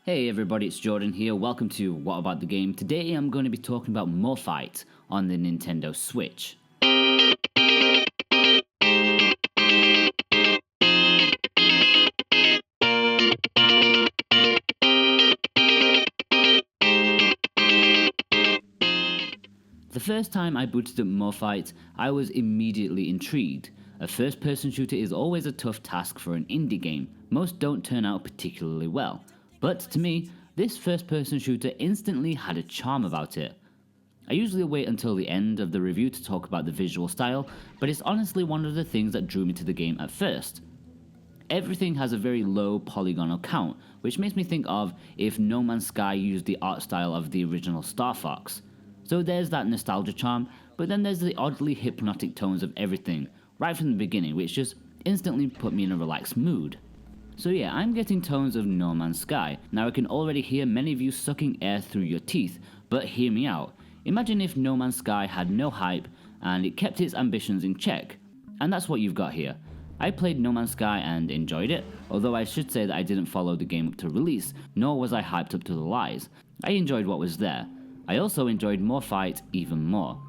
Hey everybody, it's Jordan here. Welcome to What About the Game. Today I'm going to be talking about Morphite on the Nintendo Switch. The first time I booted up Morphite, I was immediately intrigued. A first-person shooter is always a tough task for an indie game. Most don't turn out particularly well. But to me, this first-person shooter instantly had a charm about it. I usually wait until the end of the review to talk about the visual style, but it's honestly one of the things that drew me to the game at first. Everything has a very low polygonal count, which makes me think of if No Man's Sky used the art style of the original Star Fox. So there's that nostalgia charm, but then there's the oddly hypnotic tones of everything, right from the beginning, which just instantly put me in a relaxed mood. So yeah, I'm getting tones of No Man's Sky. Now I can already hear many of you sucking air through your teeth, but hear me out. Imagine if No Man's Sky had no hype and it kept its ambitions in check. And that's what you've got here. I played No Man's Sky and enjoyed it, although I should say that I didn't follow the game up to release, nor was I hyped up to the lies. I enjoyed what was there. I also enjoyed Morphite even more.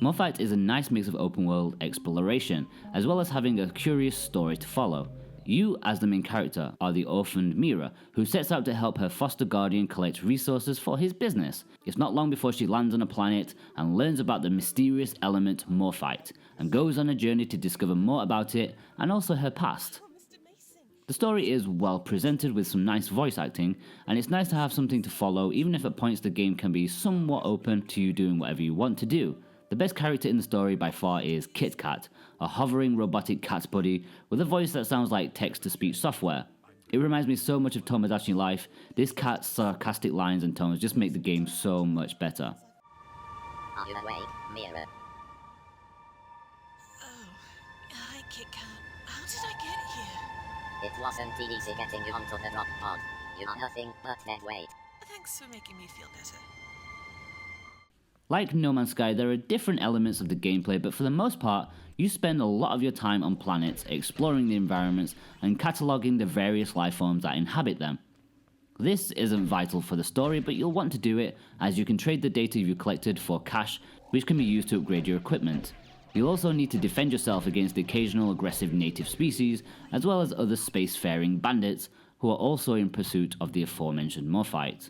Morphite is a nice mix of open world exploration, as well as having a curious story to follow. You, as the main character, are the orphaned Mira, who sets out to help her foster guardian collect resources for his business. It's not long before she lands on a planet and learns about the mysterious element Morphite, and goes on a journey to discover more about it and also her past. The story is well presented with some nice voice acting, and it's nice to have something to follow even if at points the game can be somewhat open to you doing whatever you want to do. The best character in the story by far is Kit Kat, a hovering robotic cat buddy with a voice that sounds like text-to-speech software. It reminds me so much of Tomodachi Life. This cat's sarcastic lines and tones just make the game so much better. Are you awake, Mira? Oh, hi Kit Kat. How did I get here? It wasn't easy getting you onto the drop pod. You are nothing but dead weight. Thanks for making me feel better. Like No Man's Sky, there are different elements of the gameplay, but for the most part, you spend a lot of your time on planets, exploring the environments, and cataloguing the various life forms that inhabit them. This isn't vital for the story, but you'll want to do it, as you can trade the data you've collected for cash, which can be used to upgrade your equipment. You'll also need to defend yourself against the occasional aggressive native species, as well as other spacefaring bandits, who are also in pursuit of the aforementioned Morphite.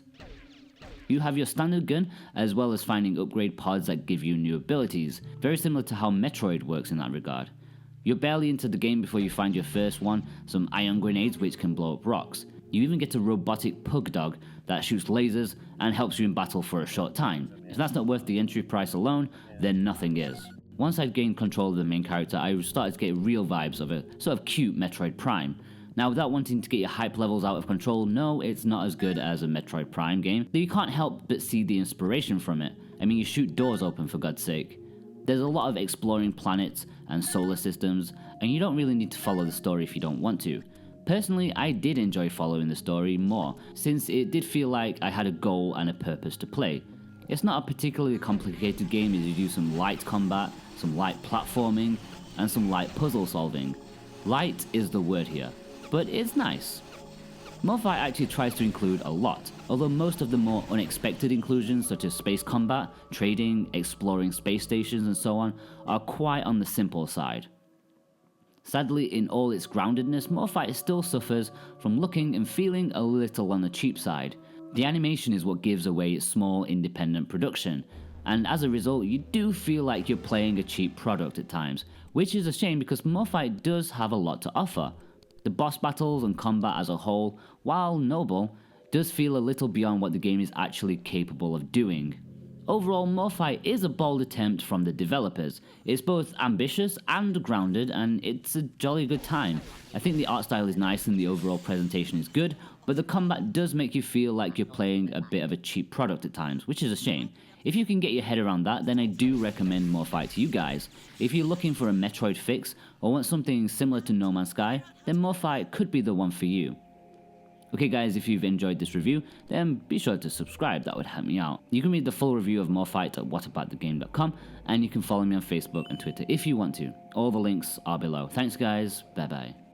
You have your standard gun, as well as finding upgrade pods that give you new abilities, very similar to how Metroid works in that regard. You're barely into the game before you find your first one, some ion grenades which can blow up rocks. You even get a robotic pug dog that shoots lasers and helps you in battle for a short time. If that's not worth the entry price alone, then nothing is. Once I'd gained control of the main character, I started to get real vibes of a sort of cute Metroid Prime. Now, without wanting to get your hype levels out of control, no, it's not as good as a Metroid Prime game, though you can't help but see the inspiration from it. I mean, you shoot doors open for God's sake. There's a lot of exploring planets and solar systems, and you don't really need to follow the story if you don't want to. Personally, I did enjoy following the story more, since it did feel like I had a goal and a purpose to play. It's not a particularly complicated game as you do some light combat, some light platforming, and some light puzzle solving. Light is the word here, but it's nice. Morphite actually tries to include a lot, although most of the more unexpected inclusions such as space combat, trading, exploring space stations and so on are quite on the simple side. Sadly, in all its groundedness, Morphite still suffers from looking and feeling a little on the cheap side. The animation is what gives away its small independent production, and as a result you do feel like you're playing a cheap product at times, which is a shame because Morphite does have a lot to offer. The boss battles and combat as a whole, while noble, does feel a little beyond what the game is actually capable of doing. Overall, Morphite is a bold attempt from the developers. It's both ambitious and grounded, and it's a jolly good time. I think the art style is nice and the overall presentation is good, but the combat does make you feel like you're playing a bit of a cheap product at times, which is a shame. If you can get your head around that, then I do recommend Morphite to you guys. If you're looking for a Metroid fix, or want something similar to No Man's Sky, then Morphite could be the one for you. Okay guys, if you've enjoyed this review, then be sure to subscribe, that would help me out. You can read the full review of Morphite at whataboutthegame.com, and you can follow me on Facebook and Twitter if you want to. All the links are below. Thanks guys, bye bye.